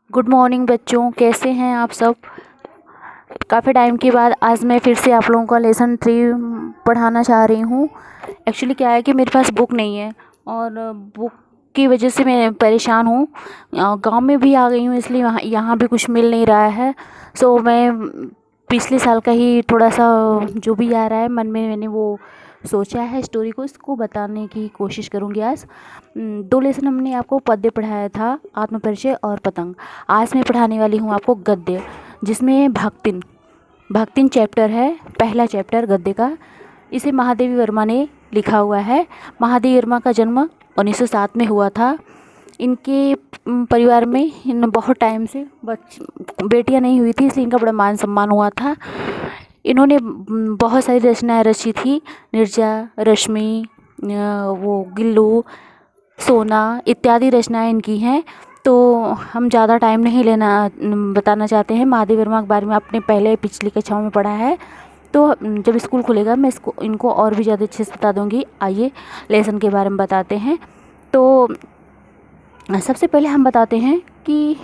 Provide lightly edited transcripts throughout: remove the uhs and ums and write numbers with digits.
Good morning बच्चों, कैसे हैं आप सब। काफ़ी टाइम के बाद आज मैं फिर से आप लोगों का लेसन 3 पढ़ाना चाह रही हूँ। एक्चुअली क्या है कि मेरे पास बुक नहीं है और बुक की वजह से मैं परेशान हूँ। गांव में भी आ गई हूँ, इसलिए यहाँ भी कुछ मिल नहीं रहा है। सो मैं पिछले साल का ही थोड़ा सा जो भी आ रहा है मन में, मैंने वो सोचा है स्टोरी को, इसको बताने की कोशिश करूँगी आज। 2 लेसन हमने आपको पद्य पढ़ाया था, आत्मपरिचय और पतंग। आज मैं पढ़ाने वाली हूँ आपको गद्य, जिसमें भक्तिन चैप्टर है, पहला चैप्टर गद्य का। इसे महादेवी वर्मा ने लिखा हुआ है। महादेवी वर्मा का जन्म 1907 में हुआ था। इनके परिवार में इन बहुत टाइम से बेटियां नहीं हुई थी, इसलिए इनका बड़ा मान सम्मान हुआ था। इन्होंने बहुत सारी रचनाएं रची थी, निर्जा, रश्मि, वो गिल्लू, सोना इत्यादि रचनाएं इनकी हैं। तो हम ज़्यादा टाइम नहीं बताना चाहते हैं। महादेवी वर्मा के बारे में आपने पहले पिछली कक्षाओं में पढ़ा है, तो जब स्कूल खुलेगा मैं इनको और भी ज़्यादा अच्छे से बता दूँगी। आइए लेसन के बारे में बताते हैं। तो सबसे पहले हम बताते हैं कि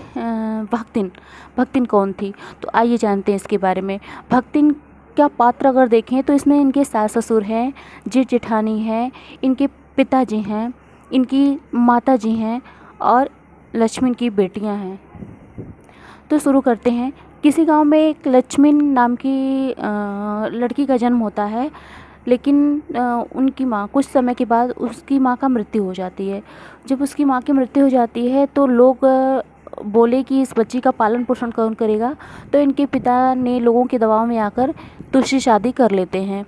भक्तिन कौन थी। तो आइए जानते हैं इसके बारे में। भक्तिन का पात्र अगर देखें तो इसमें इनके सास ससुर हैं, जेठ जेठानी हैं, इनके पिताजी हैं, इनकी माताजी हैं और लक्ष्मण की बेटियां हैं। तो शुरू करते हैं। किसी गांव में एक लक्ष्मण नाम की लड़की का जन्म होता है, लेकिन उनकी माँ कुछ समय के बाद उसकी माँ का मृत्यु हो जाती है। जब उसकी माँ की मृत्यु हो जाती है तो लोग बोले कि इस बच्ची का पालन पोषण कौन करेगा। तो इनके पिता ने लोगों के दबाव में आकर दूसरी शादी कर लेते हैं।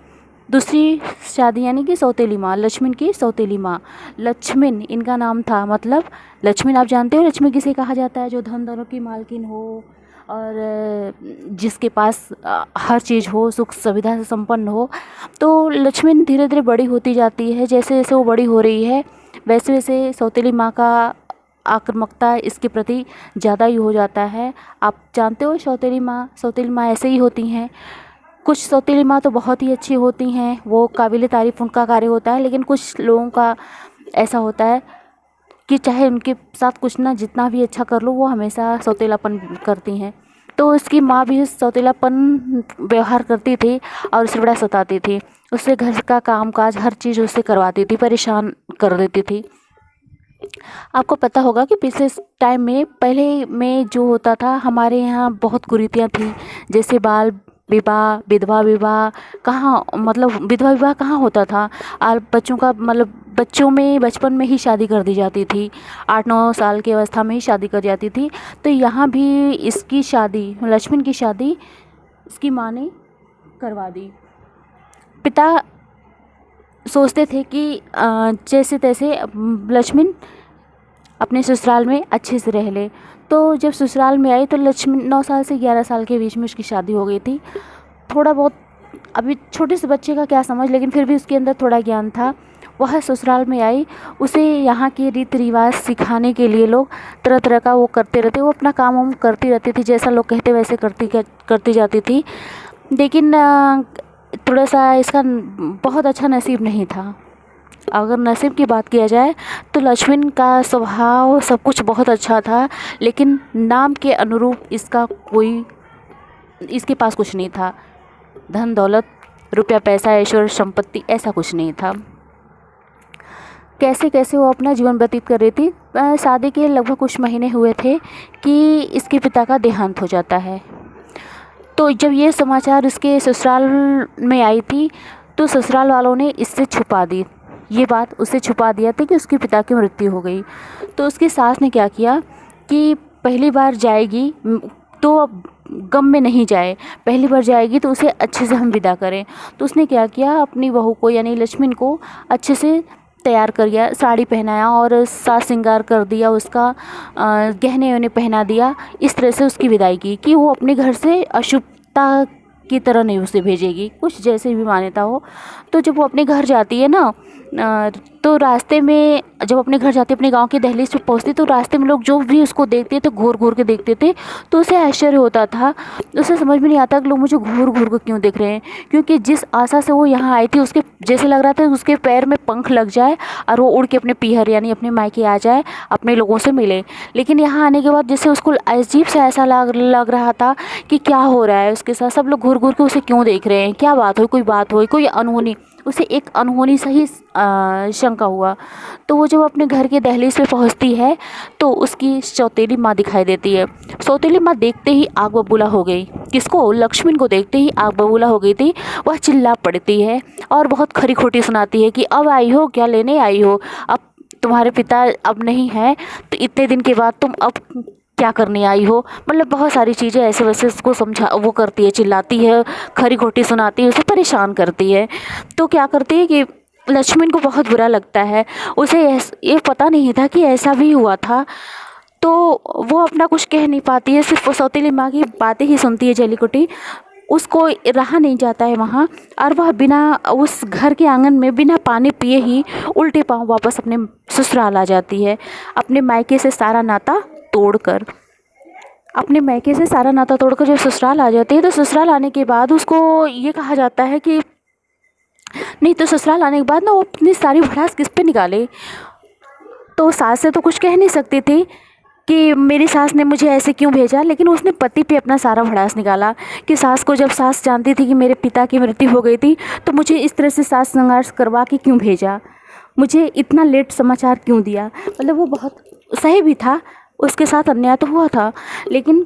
दूसरी शादी यानी कि सौतेली माँ, लक्ष्मण की सौतेली माँ। लक्ष्मण इनका नाम था, मतलब लक्ष्मण आप जानते हो लक्ष्मी किसे कहा जाता है, जो धन दौलत की मालकिन हो और जिसके पास हर चीज़ हो, सुख सुविधा से संपन्न हो। तो लक्ष्मण धीरे धीरे बड़ी होती जाती है। जैसे जैसे वो बड़ी हो रही है वैसे वैसे सौतेली माँ का आक्रामकता इसके प्रति ज़्यादा ही हो जाता है। आप जानते हो सौतेली माँ ऐसे ही होती हैं। कुछ सौतेली माँ तो बहुत ही अच्छी होती हैं, वो काबिल तारीफ़ उनका कार्य होता है, लेकिन कुछ लोगों का ऐसा होता है कि चाहे उनके साथ कुछ ना जितना भी अच्छा कर लो, वो हमेशा सौतेलापन करती हैं। तो उसकी माँ भी सौतेलापन व्यवहार करती थी और उसे बड़ा सताती थी। उससे घर का काम काज हर चीज़ उससे करवाती थी, परेशान कर देती थी। आपको पता होगा कि पिछले टाइम में पहले में जो होता था, हमारे यहाँ बहुत कुरीतियाँ थी। जैसे बाल विवाह, विधवा विवाह, विधवा विवाह कहाँ होता था। और बच्चों का बच्चों में बचपन में ही शादी कर दी जाती थी, 8-9 साल की अवस्था में ही शादी कर जाती थी। तो यहाँ भी इसकी शादी, लक्ष्मण की शादी इसकी माँ ने करवा दी। पिता सोचते थे कि जैसे तैसे लक्ष्मण अपने ससुराल में अच्छे से रह ले। तो जब ससुराल में आई तो लक्ष्मण 9 साल से 11 साल के बीच में उसकी शादी हो गई थी। थोड़ा बहुत, अभी छोटे से बच्चे का क्या समझ, लेकिन फिर भी उसके अंदर थोड़ा ज्ञान था। वह ससुराल में आई, उसे यहाँ के रीति रिवाज सिखाने के लिए लोग तरह तरह का वो करते रहते। वो अपना काम वाम करती रहती थी, जैसा लोग कहते वैसे करती जाती थी। लेकिन थोड़ा सा इसका बहुत अच्छा नसीब नहीं था। अगर नसीब की बात किया जाए तो लक्ष्मण का स्वभाव सब कुछ बहुत अच्छा था, लेकिन नाम के अनुरूप इसके पास कुछ नहीं था। धन दौलत, रुपया पैसा, ऐश्वर्य संपत्ति, ऐसा कुछ नहीं था। कैसे कैसे वो अपना जीवन व्यतीत कर रही थी। शादी के लगभग कुछ महीने हुए थे कि इसके पिता का देहांत हो जाता है। तो जब ये समाचार इसके ससुराल में आई थी तो ससुराल वालों ने इससे छुपा दी, ये बात उससे छुपा दिया था कि उसके पिता की मृत्यु हो गई। तो उसकी सास ने क्या किया कि पहली बार जाएगी तो गम में नहीं जाए, पहली बार जाएगी तो उसे अच्छे से हम विदा करें। तो उसने क्या किया, अपनी बहू को यानी लक्ष्मण को अच्छे से तैयार कर दिया, साड़ी पहनाया और साज श्रृंगार कर दिया, उसका गहने वहने पहना दिया। इस तरह से उसकी विदाई की कि वो अपने घर से अशुभता की तरह नहीं उसे भेजेगी, कुछ जैसे भी मान्यता हो। तो जब वो अपने घर जाती है ना, तो रास्ते में जब अपने घर जाती, अपने गांव के दहलीज पे पहुंचती, तो रास्ते में लोग जो भी उसको देखते तो घूर घूर के देखते थे। तो उसे आश्चर्य होता था, उसे समझ में नहीं आता कि लोग मुझे घूर घूर के क्यों देख रहे हैं, क्योंकि जिस आशा से वो यहाँ आई थी उसके जैसे लग रहा था उसके पैर में पंख लग जाए और वो उड़ के अपने पीहर यानी अपने मायके आ जाए, अपने लोगों से मिले। लेकिन यहाँ आने के बाद जैसे उसको अजीब सा ऐसा लग रहा था कि क्या हो रहा है उसके साथ, सब लोग घूर घूर के उसे क्यों देख रहे हैं, क्या बात हो, कोई बात हो, कोई अनहोनी, उसे एक अनहोनी सही शंका हुआ। तो वो जब अपने घर के दहलीज पे पहुंचती है तो उसकी सौतेली माँ दिखाई देती है। सौतेली माँ देखते ही आग बबूला हो गई। किसको? लक्ष्मण को देखते ही आग बबूला हो गई थी। वह चिल्ला पड़ती है और बहुत खरी खोटी सुनाती है कि अब आई हो, क्या लेने आई हो, अब तुम्हारे पिता अब नहीं है तो इतने दिन के बाद तुम अब क्या करने आई हो। मतलब बहुत सारी चीज़ें ऐसे वैसे उसको समझा, वो करती है, चिल्लाती है, खरी खोटी सुनाती है, उसे परेशान करती है। तो क्या करती है कि लक्ष्मण को बहुत बुरा लगता है, उसे ये पता नहीं था कि ऐसा भी हुआ था। तो वो अपना कुछ कह नहीं पाती है, सिर्फ सौतेली माँ की बातें ही सुनती है जलीकुटी। उसको रहा नहीं जाता है वहाँ, और वह बिना उस घर के आंगन में बिना पानी पिए ही उल्टे पांव वापस अपने ससुराल आ जाती है, अपने मायके से सारा नाता तोड़कर। अपने मायके से सारा नाता तोड़कर जब ससुराल आ जाती है तो ससुराल आने के बाद उसको ये कहा जाता है कि नहीं, तो ससुराल आने के बाद ना वो अपनी सारी भड़ास किस पे निकाले। तो सास से तो कुछ कह नहीं सकती थी कि मेरी सास ने मुझे ऐसे क्यों भेजा, लेकिन उसने पति पे अपना सारा भड़ास निकाला कि सास को, जब सास जानती थी कि मेरे पिता की मृत्यु हो गई थी तो मुझे इस तरह से सास संघर्ष करवा के क्यों भेजा, मुझे इतना लेट समाचार क्यों दिया। मतलब वो बहुत सही भी था, उसके साथ अन्याय तो हुआ था, लेकिन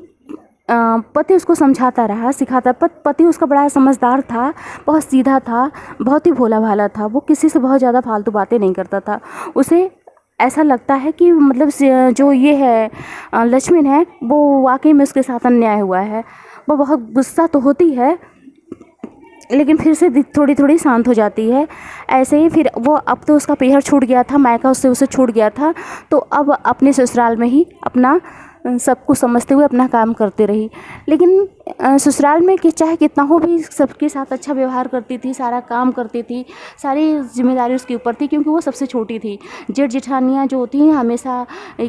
पति उसको समझाता रहा, सिखाता। पति उसका बड़ा समझदार था, बहुत सीधा था, बहुत ही भोला भाला था, वो किसी से बहुत ज़्यादा फालतू बातें नहीं करता था। उसे ऐसा लगता है कि मतलब जो ये है लक्ष्मण है, वो वाकई में उसके साथ अन्याय हुआ है। वो बहुत गुस्सा तो होती है, लेकिन फिर से थोड़ी थोड़ी शांत हो जाती है। ऐसे ही फिर वो, अब तो उसका पीहर छूट गया था, मायका उससे उसे छूट गया था, तो अब अपने ससुराल में ही अपना सब कुछ समझते हुए अपना काम करती रही। लेकिन ससुराल में कि चाहे कितना हो भी सबके साथ अच्छा व्यवहार करती थी, सारा काम करती थी, सारी जिम्मेदारी उसके ऊपर थी, क्योंकि वो सबसे छोटी थी। जेठ जेठानियाँ जो होती हैं हमेशा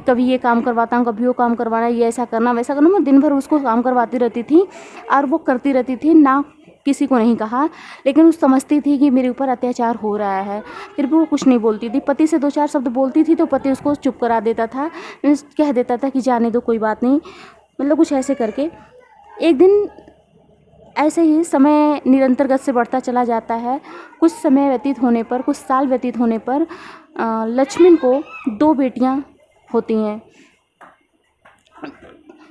कभी ये काम करवाता हूँ, कभी वो काम करवाना, ये ऐसा करना वैसा करना, मैं दिन भर उसको काम करवाती रहती थी और वो करती रहती थी, ना किसी को नहीं कहा। लेकिन वो समझती थी कि मेरे ऊपर अत्याचार हो रहा है, फिर भी वो कुछ नहीं बोलती थी। पति से दो चार शब्द बोलती थी तो पति उसको चुप करा देता था, कह देता था कि जाने दो, कोई बात नहीं, मतलब कुछ ऐसे करके। एक दिन ऐसे ही समय निरंतर गति से बढ़ता चला जाता है। कुछ समय व्यतीत होने पर, कुछ साल व्यतीत होने पर लक्ष्मण को दो बेटियां होती हैं।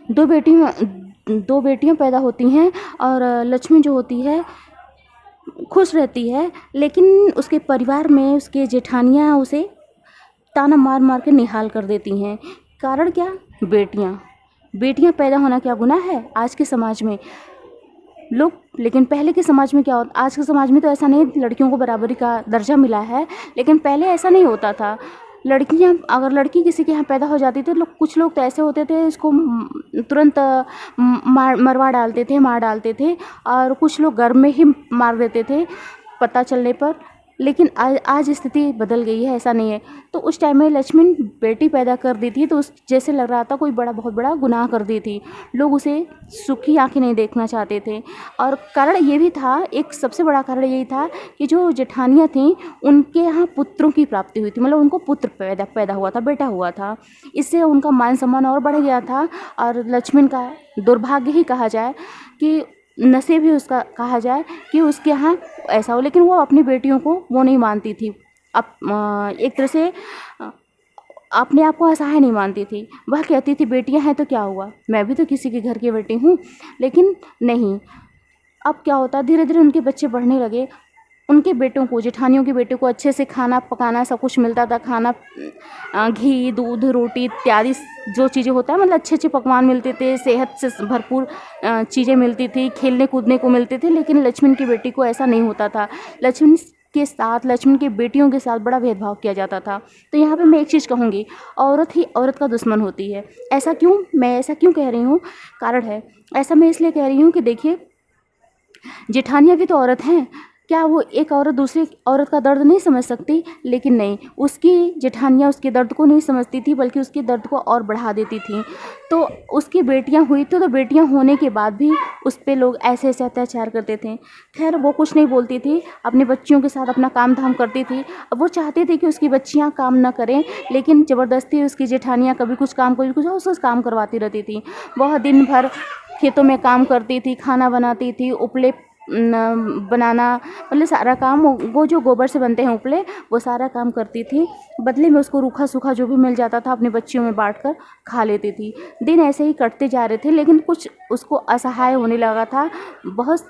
दो बेटियां पैदा होती हैं और लक्ष्मी जो होती है खुश रहती है, लेकिन उसके परिवार में उसके जेठानियाँ उसे ताना मार मार के निहाल कर देती हैं। कारण क्या? बेटियां पैदा होना क्या गुनाह है आज के समाज में लोग? लेकिन पहले के समाज में क्या होता, आज के समाज में तो ऐसा नहीं, लड़कियों को बराबरी का दर्जा मिला है, लेकिन पहले ऐसा नहीं होता था। लड़कियां, अगर लड़की किसी के यहाँ पैदा हो जाती थी, कुछ लोग तो ऐसे होते थे इसको तुरंत मरवा डालते थे, मार डालते थे, और कुछ लोग घर में ही मार देते थे पता चलने पर। लेकिन आज स्थिति बदल गई है, ऐसा नहीं है। तो उस टाइम में लक्ष्मण बेटी पैदा कर दी थी तो उस जैसे लग रहा था कोई बहुत बड़ा गुनाह कर दी थी। लोग उसे सुखी आंखें नहीं देखना चाहते थे, और कारण ये भी था, एक सबसे बड़ा कारण यही था कि जो जेठानियाँ थीं उनके यहाँ पुत्रों की प्राप्ति हुई थी, मतलब उनको पुत्र पैदा हुआ था, बेटा हुआ था। इससे उनका मान सम्मान और बढ़ गया था, और लक्ष्मण का दुर्भाग्य ही कहा जाए कि नसीब ही उसका कहा जाए कि उसके यहाँ ऐसा हो। लेकिन वो अपनी बेटियों को वो नहीं मानती थी, अब एक तरह से अपने आप को असहाय नहीं मानती थी। वह कहती थी बेटियां हैं तो क्या हुआ, मैं भी तो किसी के घर की बेटी हूँ। लेकिन नहीं, अब क्या होता, धीरे धीरे उनके बच्चे बढ़ने लगे, उनके बेटों को, जेठानियों के बेटों को अच्छे से खाना पकाना सब कुछ मिलता था, खाना घी दूध रोटी इत्यादि जो चीज़ें होता है, मतलब अच्छे अच्छे पकवान मिलते थे, सेहत से भरपूर चीज़ें मिलती थी, खेलने कूदने को मिलते थे। लेकिन लक्ष्मण की बेटी को ऐसा नहीं होता था। लक्ष्मण के साथ, लक्ष्मण की बेटियों के साथ बड़ा भेदभाव किया जाता था। तो यहाँ पे मैं एक चीज़ कहूँगी, औरत ही औरत का दुश्मन होती है। ऐसा क्यों, मैं ऐसा क्यों कह रही हूँ, कारण है। ऐसा मैं इसलिए कह रही हूँ कि देखिए, जेठानियाँ भी तो औरत हैं, क्या वो एक औरत दूसरी औरत का दर्द नहीं समझ सकती? लेकिन नहीं, उसकी जेठानियाँ उसके दर्द को नहीं समझती थी, बल्कि उसके दर्द को और बढ़ा देती थी। तो उसकी बेटियाँ हुई तो बेटियाँ होने के बाद भी उस पे लोग ऐसे ऐसे अत्याचार करते थे। खैर वो कुछ नहीं बोलती थी, अपने बच्चियों के साथ अपना काम धाम करती थी। अब वो चाहती थी कि उसकी बच्चियाँ काम ना करें, लेकिन ज़बरदस्ती उसकी जेठानियाँ कभी कुछ काम, कभी कुछ उस काम करवाती रहती थी। वह दिन भर खेतों में काम करती थी, खाना बनाती थी, उपले बनाना, मतलब सारा काम, वो जो गोबर से बनते हैं उपले, वो सारा काम करती थी। बदले में उसको रूखा सूखा जो भी मिल जाता था अपने बच्चियों में बांट कर खा लेती थी। दिन ऐसे ही कटते जा रहे थे, लेकिन कुछ उसको असहाय होने लगा था। बहुत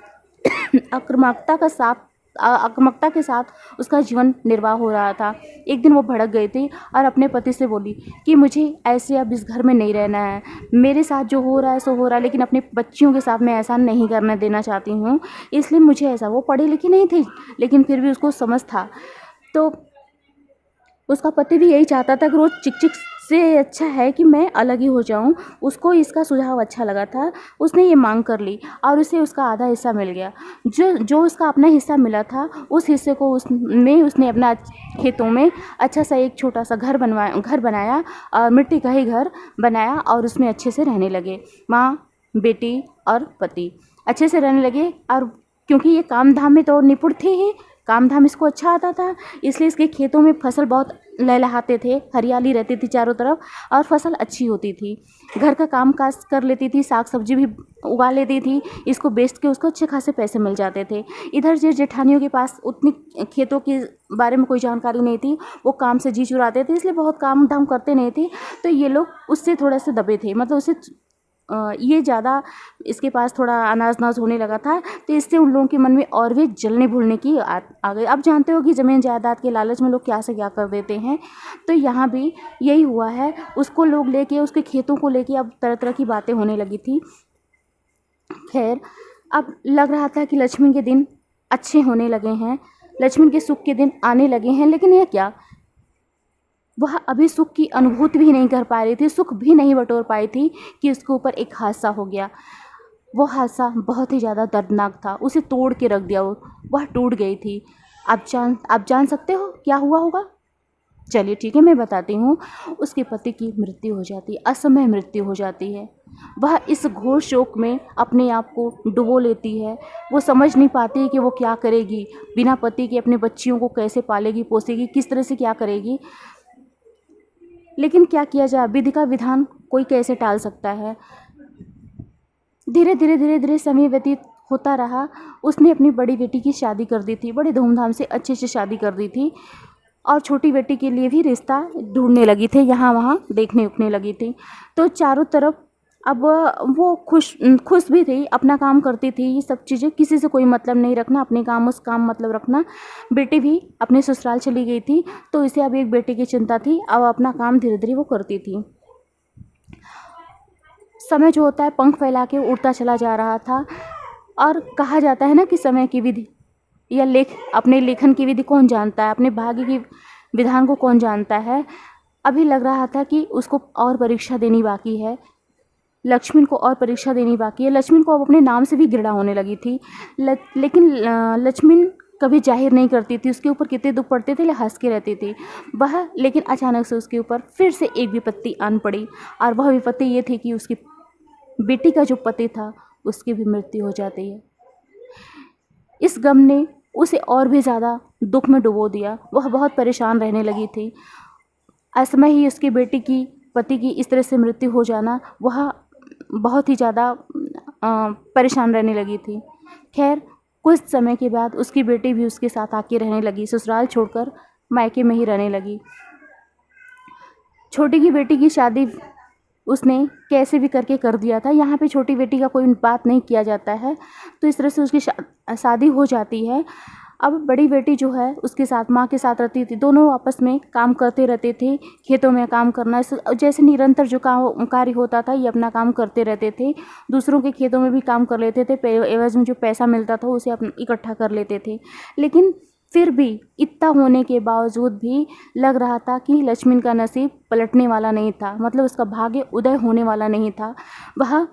आक्रामकता के साथ उसका जीवन निर्वाह हो रहा था। एक दिन वो भड़क गई थी और अपने पति से बोली कि मुझे ऐसे अब इस घर में नहीं रहना है। मेरे साथ जो हो रहा है सो हो रहा है, लेकिन अपने बच्चियों के साथ मैं ऐसा नहीं करने देना चाहती हूँ, इसलिए मुझे ऐसा। वो पढ़ी लिखी नहीं थी, लेकिन फिर भी उसको समझ था। तो उसका पति भी यही चाहता था कि रोज़ चिक चिक से अच्छा है कि मैं अलग ही हो जाऊं। उसको इसका सुझाव अच्छा लगा था, उसने ये मांग कर ली और उसे उसका आधा हिस्सा मिल गया। जो जो उसका अपना हिस्सा मिला था, उस हिस्से को उसने अपना खेतों में अच्छा सा एक छोटा सा घर बनाया और मिट्टी का ही घर बनाया और उसमें अच्छे से रहने लगे। माँ, बेटी और पति अच्छे से रहने लगे। और क्योंकि ये काम धाम में तो निपुण थे ही, काम धाम इसको अच्छा आता था, इसलिए इसके खेतों में फसल बहुत लहलहाते थे, हरियाली रहती थी चारों तरफ और फसल अच्छी होती थी। घर का काम काज कर लेती थी, साग सब्जी भी उगा लेती थी। इसको बेच के उसको अच्छे खासे पैसे मिल जाते थे। इधर जो जेठानियों के पास उतनी खेतों के बारे में कोई जानकारी नहीं थी, वो काम से जी चुराते थे, इसलिए बहुत काम धाम करते नहीं थे। तो ये लोग उससे थोड़े से दबे थे, मतलब उससे ये ज़्यादा इसके पास थोड़ा अनाज नाज होने लगा था। तो इससे उन लोगों के मन में और भी जलने भूलने की आ गई। अब जानते हो कि ज़मीन जायदाद के लालच में लोग क्या से क्या कर देते हैं। तो यहाँ भी यही हुआ है। उसको लोग लेके, उसके खेतों को लेके अब तरह तरह की बातें होने लगी थी। खैर, अब लग रहा था कि लक्ष्मी के दिन अच्छे होने लगे हैं, लक्ष्मी के सुख के दिन आने लगे हैं। लेकिन यह क्या, वह अभी सुख की अनुभूति भी नहीं कर पा रही थी, सुख भी नहीं बटोर पाई थी कि उसके ऊपर एक हादसा हो गया। वो हादसा बहुत ही ज़्यादा दर्दनाक था, उसे तोड़ के रख दिया। वह टूट गई थी। आप जान सकते हो क्या हुआ होगा? चलिए ठीक है, मैं बताती हूँ। उसके पति की मृत्यु हो जाती है, असमय मृत्यु हो जाती है। वह इस घोर शोक में अपने आप को डुबो लेती है। वो समझ नहीं पाती कि वो क्या करेगी, बिना पति के अपने बच्चियों को कैसे पालेगी पोसेगी, किस तरह से क्या करेगी। लेकिन क्या किया जाए, विधि का विधान कोई कैसे टाल सकता है। धीरे धीरे समय व्यतीत होता रहा। उसने अपनी बड़ी बेटी की शादी कर दी थी, बड़े धूमधाम से अच्छे से शादी कर दी थी। और छोटी बेटी के लिए भी रिश्ता ढूंढने लगी थी, यहाँ वहाँ देखने उखने लगी थी। तो चारों तरफ अब वो खुश भी थी, अपना काम करती थी, ये सब चीज़ें, किसी से कोई मतलब नहीं रखना, अपने काम उस काम मतलब रखना। बेटी भी अपने ससुराल चली गई थी, तो इसे अब एक बेटी की चिंता थी। अब अपना काम धीरे धीरे वो करती थी। समय जो होता है पंख फैला के उड़ता चला जा रहा था। और कहा जाता है ना कि समय की विधि या अपने लेखन की विधि कौन जानता है, अपने भाग्य की विधान को कौन जानता है। अभी लग रहा था कि उसको और परीक्षा देनी बाकी है, लक्ष्मण को और परीक्षा देनी बाकी है। लक्ष्मण को अब अपने नाम से भी घृणा होने लगी थी। लेकिन लक्ष्मण कभी जाहिर नहीं करती थी, उसके ऊपर कितने दुख पड़ते थे, हंस के रहती थी वह। लेकिन अचानक से उसके ऊपर फिर से एक विपत्ति आन पड़ी, और वह विपत्ति ये थी कि उसकी बेटी का जो पति था उसकी भी मृत्यु हो जाती है। इस गम ने उसे और भी ज़्यादा दुख में डुबो दिया। वह बहुत परेशान रहने लगी थी। असमय ही उसकी बेटी की पति की इस तरह से मृत्यु हो जाना, वह बहुत ही ज़्यादा परेशान रहने लगी थी। खैर, कुछ समय के बाद उसकी बेटी भी उसके साथ आके रहने लगी, ससुराल छोड़कर मायके में ही रहने लगी। छोटी की बेटी की शादी उसने कैसे भी करके कर दिया था। यहाँ पे छोटी बेटी का कोई बात नहीं किया जाता है, तो इस तरह से उसकी शादी हो जाती है। अब बड़ी बेटी जो है उसके साथ, माँ के साथ रहती थी। दोनों आपस में काम करते रहते थे, खेतों में काम करना, जैसे निरंतर जो कार्य होता था ये अपना काम करते रहते थे। दूसरों के खेतों में भी काम कर लेते थे, एवज में जो पैसा मिलता था उसे इकट्ठा कर लेते थे। लेकिन फिर भी इतना होने के बावजूद भी लग रहा था कि लक्ष्मण का नसीब पलटने वाला नहीं था, मतलब उसका भाग्य उदय होने वाला नहीं था। वह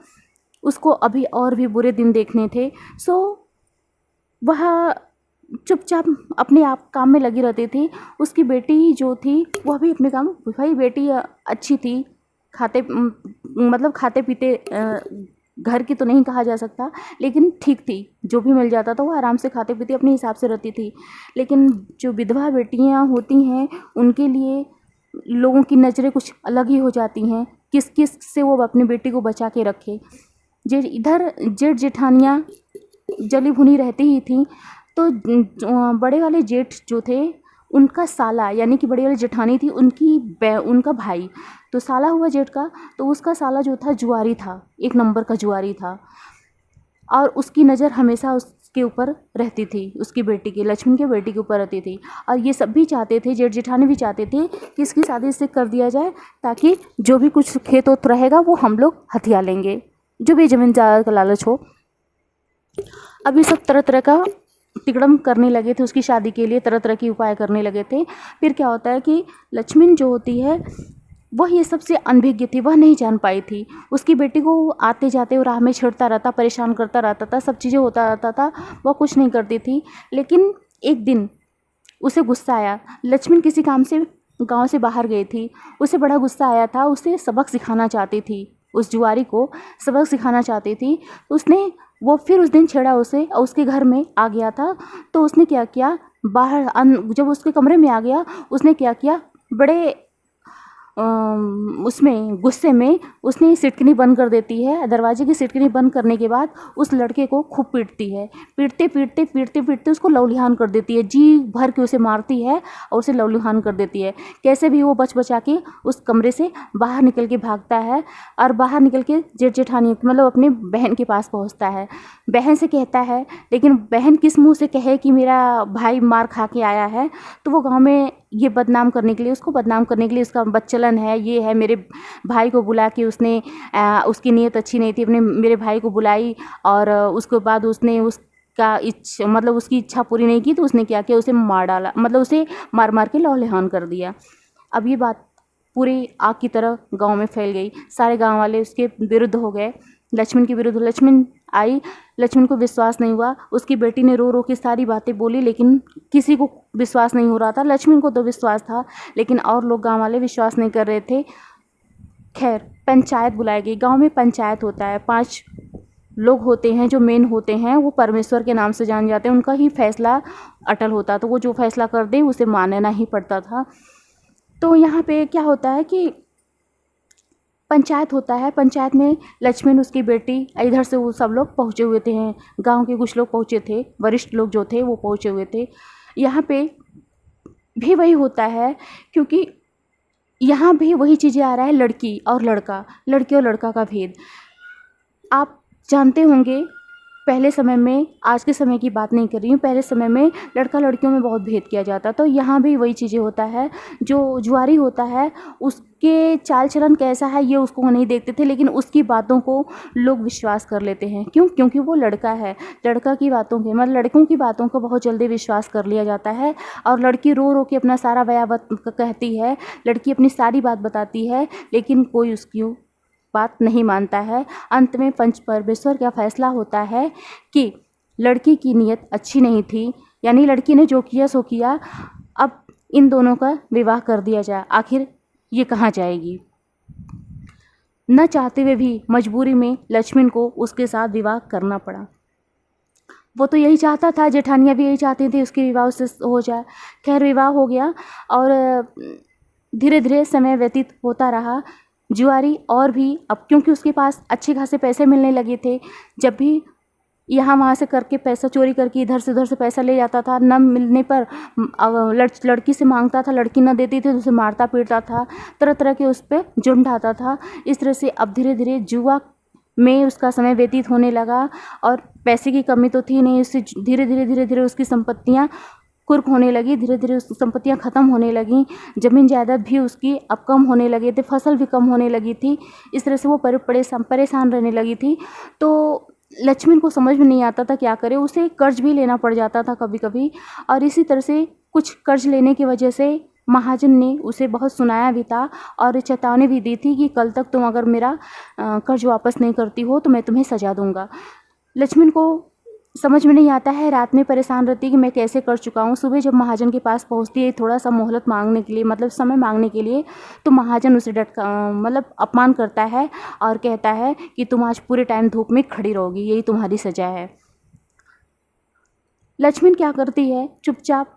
उसको अभी और भी बुरे दिन देखने थे। सो वह चुपचाप अपने आप काम में लगी रहती थी। उसकी बेटी जो थी वह भी अपने काम, भाई बेटी अच्छी थी, मतलब खाते पीते, घर की तो नहीं कहा जा सकता, लेकिन ठीक थी, जो भी मिल जाता था वो आराम से खाते पीते अपने हिसाब से रहती थी। लेकिन जो विधवा बेटियां होती हैं उनके लिए लोगों की नज़रें कुछ अलग ही हो जाती हैं, किस किस से वो अपनी बेटी को बचा के रखे। इधर जेठ जेठानियाँ जली भुनी रहती ही थी, तो बड़े वाले जेठ जो थे उनका साला, यानी कि बड़ी वाली जेठानी थी उनका भाई, तो साला हुआ जेठ का, तो उसका साला जो था जुआरी था, एक नंबर का जुआरी था, और उसकी नज़र हमेशा उसके ऊपर रहती थी, उसकी बेटी की, लक्ष्मण की बेटी के ऊपर रहती थी। और ये सब भी चाहते थे, जेठ जेठानी भी चाहते थे कि इसकी शादी इससे कर दिया जाए, ताकि जो भी कुछ खेत वोत रहेगा वो हम लोग हथिया लेंगे, जो भी ज़मीन जायदाद का लालच हो। अब ये सब तरह तरह का तिकड़म करने लगे थे उसकी शादी के लिए, तरह तरह के उपाय करने लगे थे। फिर क्या होता है कि लक्ष्मण जो होती है वह ये सबसे अनभिज्ञ थी, वह नहीं जान पाई थी। उसकी बेटी को आते जाते वो राह में छेड़ता रहता, परेशान करता रहता था, सब चीज़ें होता रहता था, वह कुछ नहीं करती थी। लेकिन एक दिन उसे गुस्सा आया, लक्ष्मण किसी काम से गांव से बाहर गई थी, उसे बड़ा गुस्सा आया था, उसे सबक सिखाना चाहती थी, उस जुआरी को सबक सिखाना चाहती थी। उसने वो फिर उस दिन छेड़ा उसे और उसके घर में आ गया था। तो उसने क्या किया, बाहर जब उसके कमरे में आ गया, उसने क्या किया, बड़े उसमें गुस्से में उसने सिटकनी बंद कर देती है। दरवाजे की सिटकनी बंद करने के बाद उस लड़के को खूब पीटती है, पीटते पीटते पीटते पीटते उसको लहूलुहान कर देती है, जी भर के उसे मारती है और उसे लहूलुहान कर देती है। कैसे भी वो बच बचा के उस कमरे से बाहर निकल के भागता है और बाहर निकल के जेठ जेठानी मतलब अपनी बहन के पास पहुँचता है। बहन से कहता है, लेकिन बहन किस मुँह से कहे कि मेरा भाई मार खा के आया है, तो वो गाँव में ये बदनाम करने के लिए, उसको बदनाम करने के लिए, उसका बदचलन है, ये है, मेरे भाई को बुला के उसने उसकी नीयत अच्छी नहीं थी, अपने मेरे भाई को बुलाई और उसके बाद उसने उसका मतलब उसकी इच्छा पूरी नहीं की, तो उसने क्या किया, उसे मार डाला, मतलब उसे मार मार के लहूलुहान कर दिया। अब ये बात पूरी आग की तरह गांव में फैल गई, सारे गांव वाले उसके विरुद्ध हो गए, लक्ष्मण के विरुद्ध। लक्ष्मण आई, लक्ष्मण को विश्वास नहीं हुआ, उसकी बेटी ने रो रो के सारी बातें बोली, लेकिन किसी को विश्वास नहीं हो रहा था। लक्ष्मण को तो विश्वास था, लेकिन और लोग गांव वाले विश्वास नहीं कर रहे थे। खैर पंचायत बुलाई गई, गांव में पंचायत होता है, 5 लोग होते हैं जो मेन होते हैं, वो परमेश्वर के नाम से जान जाते हैं, उनका ही फैसला अटल होता, तो वो जो फैसला कर दे उसे मानना ही पड़ता था। तो यहाँ पे क्या होता है कि पंचायत होता है, पंचायत में लक्ष्मण, उसकी बेटी, इधर से वो सब लोग पहुँचे हुए थे, गांव के कुछ लोग पहुँचे थे, वरिष्ठ लोग जो थे वो पहुँचे हुए थे। यहाँ पे भी वही होता है, क्योंकि यहाँ भी वही चीज़ें आ रहा है, लड़की और लड़का, लड़की और लड़का का भेद। आप जानते होंगे पहले समय में, आज के समय की बात नहीं कर रही हूँ, पहले समय में लड़का लड़कियों में बहुत भेद किया जाता, तो यहाँ भी वही चीज़ें होता है। जो जुआरी होता है उसके चाल चलन कैसा है ये उसको नहीं देखते थे, लेकिन उसकी बातों को लोग विश्वास कर लेते हैं। क्यों? क्योंकि वो लड़का है, लड़का की बातों के मतलब लड़कों की बातों को बहुत जल्दी विश्वास कर लिया जाता है। और लड़की रो रो के अपना सारा बयावत कहती है, लड़की अपनी सारी बात बताती है, लेकिन कोई उसकी बात नहीं मानता है। अंत में पंच परमेश्वर का फैसला होता है कि लड़की की नीयत अच्छी नहीं थी, यानी लड़की ने जो किया सो किया, अब इन दोनों का विवाह कर दिया जाए। आखिर ये कहाँ जाएगी? न चाहते हुए भी मजबूरी में लक्ष्मण को उसके साथ विवाह करना पड़ा। वो तो यही चाहता था, जेठानियाँ भी यही चाहती थी उसकी विवाह उससे हो जाए। खैर विवाह हो गया और धीरे धीरे समय व्यतीत होता रहा। जुआरी और भी, अब क्योंकि उसके पास अच्छे खासे पैसे मिलने लगे थे, जब भी यहाँ वहाँ से करके पैसा चोरी करके इधर से उधर से पैसा ले जाता था, न मिलने पर लड़की से मांगता था, लड़की न देती थी तो उसे मारता पीटता था, तरह तरह के उस पर जुर्म ढाता था। इस तरह से अब धीरे धीरे जुआ में उसका समय व्यतीत होने लगा और पैसे की कमी तो थी नहीं, उससे धीरे धीरे उसकी संपत्तियाँ कुर्क होने लगी, धीरे धीरे उसकी संपत्तियाँ ख़त्म होने लगीं, ज़मीन जायदाद भी उसकी अब कम होने लगे थे, फसल भी कम होने लगी थी। इस तरह से वो परेशान रहने लगी थी। तो लक्ष्मण को समझ में नहीं आता था क्या करे, उसे कर्ज भी लेना पड़ जाता था कभी कभी, और इसी तरह से कुछ कर्ज लेने की वजह से महाजन ने उसे बहुत सुनाया भी था और चेतावनी भी दी थी कि कल तक तुम अगर मेरा कर्ज वापस नहीं करती हो तो मैं तुम्हें सजा दूंगा। लक्ष्मण को समझ में नहीं आता है, रात में परेशान रहती है कि मैं कैसे कर चुका हूँ। सुबह जब महाजन के पास पहुँचती है थोड़ा सा मोहलत मांगने के लिए, मतलब समय मांगने के लिए, तो महाजन उसे मतलब अपमान करता है और कहता है कि तुम आज पूरे टाइम धूप में खड़ी रहोगी, यही तुम्हारी सजा है। लक्ष्मण क्या करती है, चुपचाप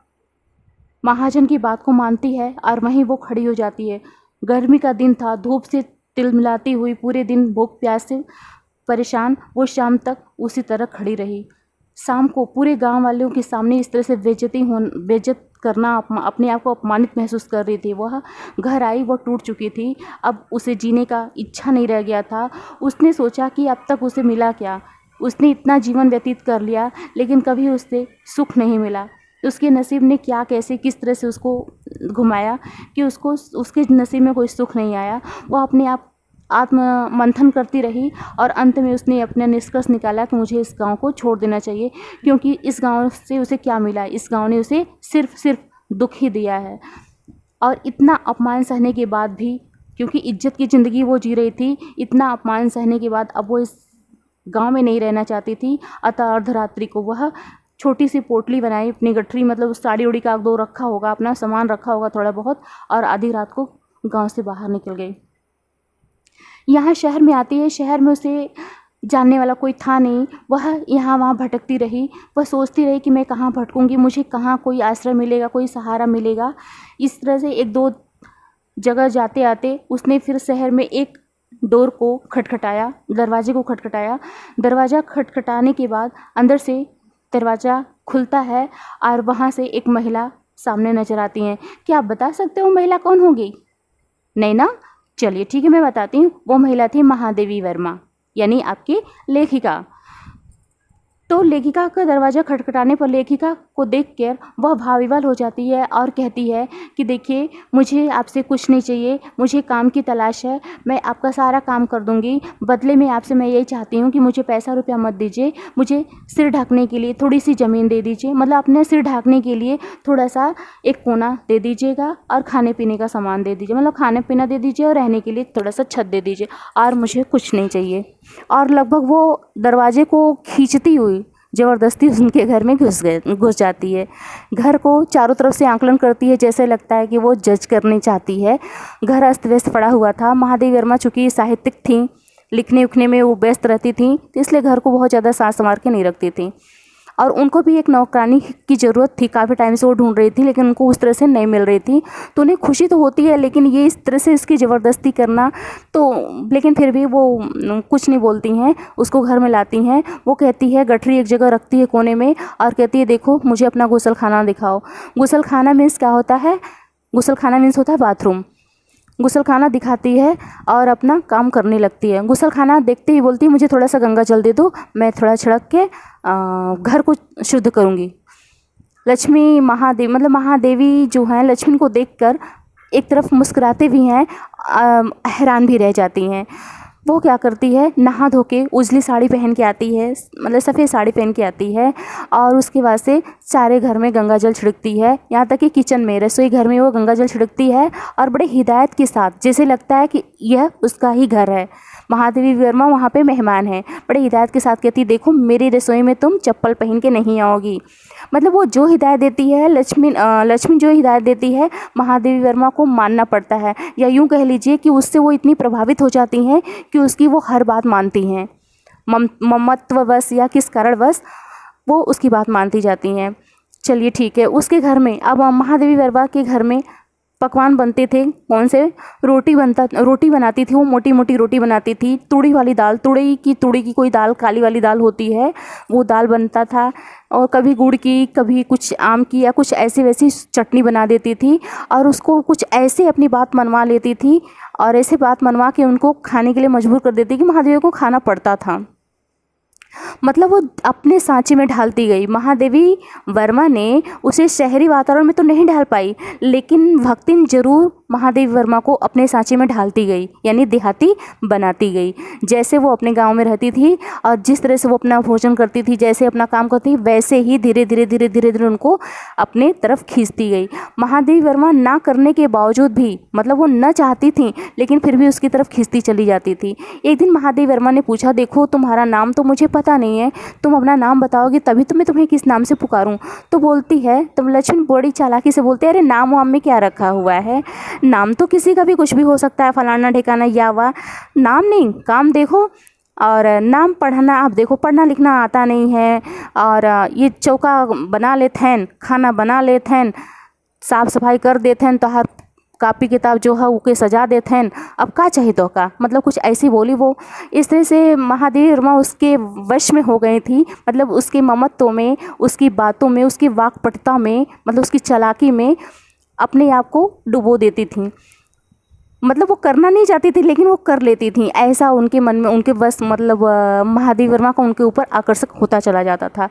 महाजन की बात को मानती है और वहीं वो खड़ी हो जाती है। गर्मी का दिन था, धूप से तिलमिलाती हुई पूरे दिन भूख प्यास से परेशान वो शाम तक उसी तरह खड़ी रही। शाम को पूरे गांव वालों के सामने इस तरह से बेइज्जत करना, अपने आप को अपमानित महसूस कर रही थी। वह घर आई, वो टूट चुकी थी, अब उसे जीने का इच्छा नहीं रह गया था। उसने सोचा कि अब तक उसे मिला क्या, उसने इतना जीवन व्यतीत कर लिया लेकिन कभी उसे सुख नहीं मिला। उसके नसीब ने क्या, कैसे, किस तरह से उसको घुमाया कि उसके नसीब में कोई सुख नहीं आया। वह अपने आप आत्म मंथन करती रही और अंत में उसने अपना निष्कर्ष निकाला कि मुझे इस गांव को छोड़ देना चाहिए, क्योंकि इस गांव से उसे क्या मिला, इस गांव ने उसे सिर्फ दुख ही दिया है। और इतना अपमान सहने के बाद भी, क्योंकि इज्जत की ज़िंदगी वो जी रही थी, इतना अपमान सहने के बाद अब वो इस गांव में नहीं रहना चाहती थी। अतः अर्धरात्रि को वह छोटी सी पोटली बनाई, अपनी गठरी, मतलब साड़ी उड़ी का दो रखा होगा, अपना सामान रखा होगा थोड़ा बहुत, और आधी रात को गांव से बाहर निकल गई। यहाँ शहर में आती है। शहर में उसे जानने वाला कोई था नहीं। वह यहाँ वहाँ भटकती रही। वह सोचती रही कि मैं कहाँ भटकूँगी, मुझे कहाँ कोई आश्रय मिलेगा, कोई सहारा मिलेगा। इस तरह से एक दो जगह जाते आते उसने फिर शहर में एक डोर को खटखटाया, दरवाजे को खटखटाया। दरवाज़ा खटखटाने के बाद अंदर से दरवाज़ा खुलता है और वहाँ से एक महिला सामने नजर आती हैं। क्या आप बता सकते हो महिला कौन होगी? नहीं ना, चलिए ठीक है, मैं बताती हूँ। वो महिला थी महादेवी वर्मा, यानी आपकी लेखिका। तो लेखिका का दरवाज़ा खटखटाने पर लेखिका को देखकर वह भावविवल हो जाती है और कहती है कि देखिए, मुझे आपसे कुछ नहीं चाहिए, मुझे काम की तलाश है, मैं आपका सारा काम कर दूंगी। बदले में आपसे मैं यही चाहती हूँ कि मुझे पैसा रुपया मत दीजिए, मुझे सिर ढकने के लिए थोड़ी सी ज़मीन दे दीजिए, मतलब अपने सिर ढकने के लिए थोड़ा सा एक कोना दे दीजिएगा और खाने पीने का सामान दे दीजिए, मतलब खाने पीना दे दीजिए और रहने के लिए थोड़ा सा छत दे दीजिए, और मुझे कुछ नहीं चाहिए। और लगभग वो दरवाजे को खींचती हुई ज़बरदस्ती उनके घर में घुस जाती है। घर को चारों तरफ से आंकलन करती है, जैसे लगता है कि वो जज करनी चाहती है। घर अस्त व्यस्त पड़ा हुआ था। महादेवी वर्मा चूँकि साहित्यिक थी, लिखने उखने में वो व्यस्त रहती थी, तो इसलिए घर को बहुत ज़्यादा साँस संवार के नहीं रखती थी। और उनको भी एक नौकरानी की ज़रूरत थी, काफ़ी टाइम से वो ढूंढ रही थी, लेकिन उनको उस तरह से नहीं मिल रही थी। तो उन्हें खुशी तो होती है, लेकिन ये इस तरह से इसकी ज़बरदस्ती करना, तो लेकिन फिर भी वो कुछ नहीं बोलती हैं, उसको घर में लाती हैं। वो कहती है, गठरी एक जगह रखती है कोने में और कहती है, देखो मुझे अपना गुसल खाना दिखाओ। गुसल खाना मीन्स क्या होता है? गुसल खाना मीन्स होता है बाथरूम। गुसल खाना दिखाती है और अपना काम करने लगती है। गुसल खाना देखते ही बोलती है, मुझे थोड़ा सा गंगा जल दे दो, मैं थोड़ा छिड़क के घर को शुद्ध करूँगी। लक्ष्मी महादेवी, मतलब महादेवी जो हैं, लक्ष्मी को देखकर एक तरफ मुस्कुराते भी हैं, हैरान भी रह जाती हैं। वो क्या करती है, नहा धो के उजली साड़ी पहन के आती है, मतलब सफ़ेद साड़ी पहन के आती है, और उसके बाद से सारे घर में गंगा जल छिड़कती है। यहाँ तक कि किचन में, रसोई घर में वो गंगा जल छिड़कती है और बड़े हिदायत के साथ, जैसे लगता है कि यह उसका ही घर है। महादेवी वर्मा वहाँ पे मेहमान है। बड़े हिदायत के साथ कहती है, देखो मेरी रसोई में तुम चप्पल पहन के नहीं आओगी। मतलब वो जो हिदायत देती है, लक्ष्मी जो हिदायत देती है, महादेवी वर्मा को मानना पड़ता है, या यूँ कह लीजिए कि उससे वो इतनी प्रभावित हो जाती हैं कि उसकी वो हर बात मानती हैं। ममत्ववश या किस कारणवश वो उसकी बात मानती जाती हैं। चलिए ठीक है, उसके घर में अब महादेवी वर्मा के घर में पकवान बनते थे। कौन से? रोटी बनाती थी वो, मोटी मोटी रोटी बनाती थी। तुड़ी वाली दाल, तुड़ी की कोई दाल, काली वाली दाल होती है, वो दाल बनता था। और कभी गुड़ की, कभी कुछ आम की, या कुछ ऐसी वैसी चटनी बना देती थी, और उसको कुछ ऐसे अपनी बात मनवा लेती थी, और ऐसे बात मनवा के उनको खाने के लिए मजबूर कर देती कि महादेवी को खाना पड़ता था। मतलब वो अपने सांचे में ढालती गई। महादेवी वर्मा ने उसे शहरी वातावरण में तो नहीं ढाल पाई, लेकिन भक्तिन जरूर महादेवी वर्मा को अपने सांचे में ढालती गई, यानी देहाती बनाती गई। जैसे वो अपने गांव में रहती थी और जिस तरह से वो अपना भोजन करती थी, जैसे अपना काम करती थी, वैसे ही धीरे धीरे धीरे धीरे धीरे उनको अपने तरफ खींचती गई। महादेवी वर्मा ना करने के बावजूद भी, मतलब वो न चाहती थी लेकिन फिर भी उसकी तरफ खींचती चली जाती थी। एक दिन महादेवी वर्मा ने पूछा, देखो तुम्हारा नाम तो मुझे पता नहीं है, तुम अपना नाम बताओगे तभी तो मैं तुम्हें किस नाम से पुकारूं। तो बोलती है, तो लक्ष्मण बड़ी चालाकी से बोलते हैं, अरे नाम वाम में क्या रखा हुआ है, नाम तो किसी का भी कुछ भी हो सकता है, फलाना ठिकाना या वह, नाम नहीं काम देखो। और नाम पढ़ना, आप देखो पढ़ना लिखना आता नहीं है, और ये चौका बना लेते हैं, खाना बना लेते हैं, साफ़ सफाई कर देते हैं, तो हर कापी किताब जो है उके सजा देते हैं, अब का चाहिए तो का, मतलब कुछ ऐसी बोली वो। इस तरह से महादेवी वर्मा उसके वश में हो गई थी, मतलब उसके ममत्व में, उसकी बातों में, उसकी वाक्पटुता में, मतलब उसकी चालाकी में अपने आप को डुबो देती थी। मतलब वो करना नहीं चाहती थी लेकिन वो कर लेती थी, ऐसा उनके मन में, उनके बस, मतलब महादेवी वर्मा का उनके ऊपर आकर्षक होता चला जाता था।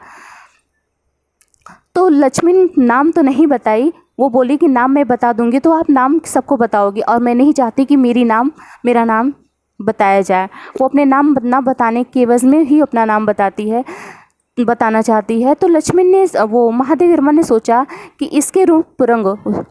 तो लक्ष्मण नाम तो नहीं बताई, वो बोली कि नाम मैं बता दूंगी तो आप नाम सबको बताओगी, और मैं नहीं चाहती कि मेरा नाम बताया जाए। वो अपने नाम ना बताने के एवज में ही अपना नाम बताना चाहती है। तो लक्ष्मण ने, वो महादेवी वर्मा ने सोचा कि इसके रूप रंग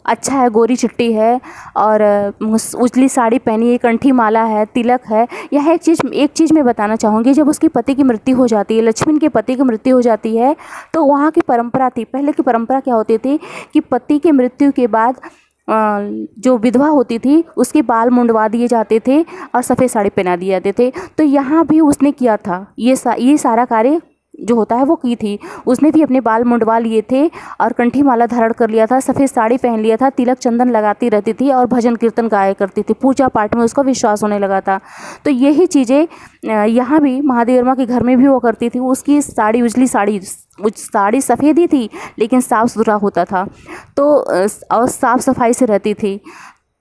अच्छा है, गोरी चिट्टी है और उजली साड़ी पहनी है, कंठी माला है, तिलक है। यह एक चीज़ मैं बताना चाहूँगी, जब उसके पति की मृत्यु हो जाती है, लक्ष्मण के पति की मृत्यु हो जाती है, तो वहाँ की परंपरा थी, पहले की परंपरा क्या होती थी कि पति के मृत्यु के बाद जो विधवा होती थी उसके बाल मुंडवा दिए जाते थे और सफ़ेद साड़ी पहना दिए जाते थे। तो यहाँ भी उसने किया था, ये सारा कार्य जो होता है वो की थी। उसने भी अपने बाल मुंडवा लिए थे और कंठी माला धारण कर लिया था, सफ़ेद साड़ी पहन लिया था, तिलक चंदन लगाती रहती थी और भजन कीर्तन गाया करती थी, पूजा पाठ में उसका विश्वास होने लगा था। तो यही चीज़ें यहाँ भी महादेवी वर्मा के घर में भी वो करती थी। उसकी साड़ी, उजली साड़ी सफ़ेद ही थी लेकिन साफ़ सुथरा होता था, तो और साफ़ सफाई से रहती थी।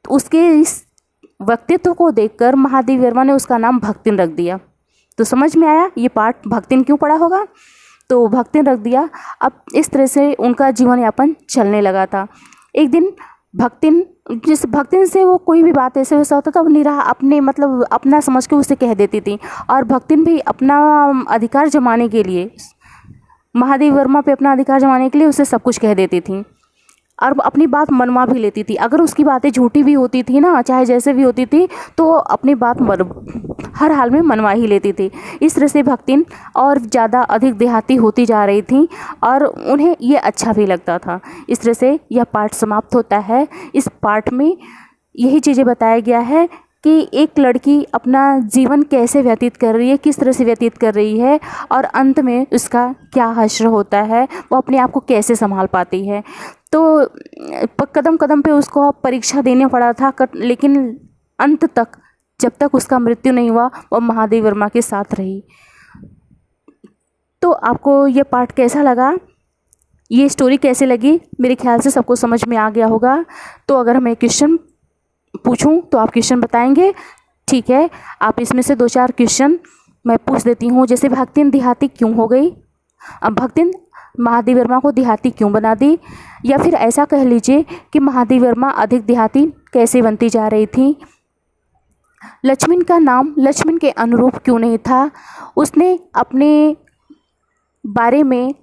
उसके इस व्यक्तित्व को देखकर महादेवी वर्मा ने उसका नाम भक्तिन रख दिया। तो समझ में आया ये पाठ भक्तिन क्यों पड़ा होगा, तो भक्तिन रख दिया। अब इस तरह से उनका जीवन यापन चलने लगा था। एक दिन भक्तिन से वो कोई भी बात ऐसे वैसा होता था, वो निराह अपने, मतलब अपना समझ के उसे कह देती थी। और भक्तिन भी अपना अधिकार जमाने के लिए, महादेवी वर्मा पे अपना अधिकार जमाने के लिए उसे सब कुछ कह देती थी और अपनी बात मनवा भी लेती थी। अगर उसकी बातें झूठी भी होती थी ना, चाहे जैसे भी होती थी, तो अपनी बात हर हाल में मनवा ही लेती थी। इस तरह से भक्तिन और ज़्यादा अधिक देहाती होती जा रही थी और उन्हें ये अच्छा भी लगता था। इस तरह से यह पाठ समाप्त होता है। इस पाठ में यही चीज़ें बताया गया है कि एक लड़की अपना जीवन कैसे व्यतीत कर रही है, किस तरह से व्यतीत कर रही है, और अंत में उसका क्या हश्र होता है, वो अपने आप को कैसे संभाल पाती है। तो कदम कदम पे उसको परीक्षा देने पड़ा था, लेकिन अंत तक, जब तक उसका मृत्यु नहीं हुआ, वो महादेवी वर्मा के साथ रही। तो आपको ये पाठ कैसा लगा, ये स्टोरी कैसे लगी? मेरे ख्याल से सबको समझ में आ गया होगा। तो अगर मैं क्वेश्चन पूछूं तो आप क्वेश्चन बताएंगे, ठीक है? आप इसमें से 2-4 क्वेश्चन मैं पूछ देती हूँ। जैसे भक्तिन देहाती क्यों हो गई? अब भक्तिन महादेवी वर्मा को देहाती क्यों बना दी? या फिर ऐसा कह लीजिए कि महादेवी वर्मा अधिक देहाती कैसे बनती जा रही थी? लक्ष्मण का नाम लक्ष्मण के अनुरूप क्यों नहीं था? उसने अपने बारे में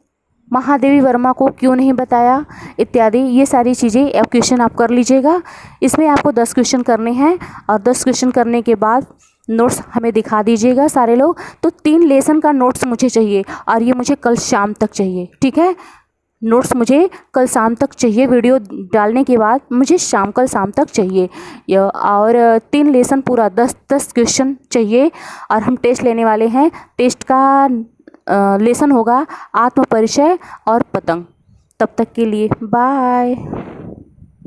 महादेवी वर्मा को क्यों नहीं बताया? इत्यादि ये सारी चीज़ें अब क्वेश्चन आप कर लीजिएगा। इसमें आपको 10 क्वेश्चन करने हैं और 10 क्वेश्चन करने के बाद नोट्स हमें दिखा दीजिएगा सारे लोग। तो 3 लेसन का नोट्स मुझे चाहिए और ये मुझे कल शाम तक चाहिए, ठीक है? नोट्स मुझे कल शाम तक चाहिए, वीडियो डालने के बाद मुझे कल शाम तक चाहिए। और 3 लेसन पूरा 10-10 क्वेश्चन चाहिए। और हम टेस्ट लेने वाले हैं। टेस्ट का लेसन होगा आत्म परिचय और पतंग। तब तक के लिए बाय।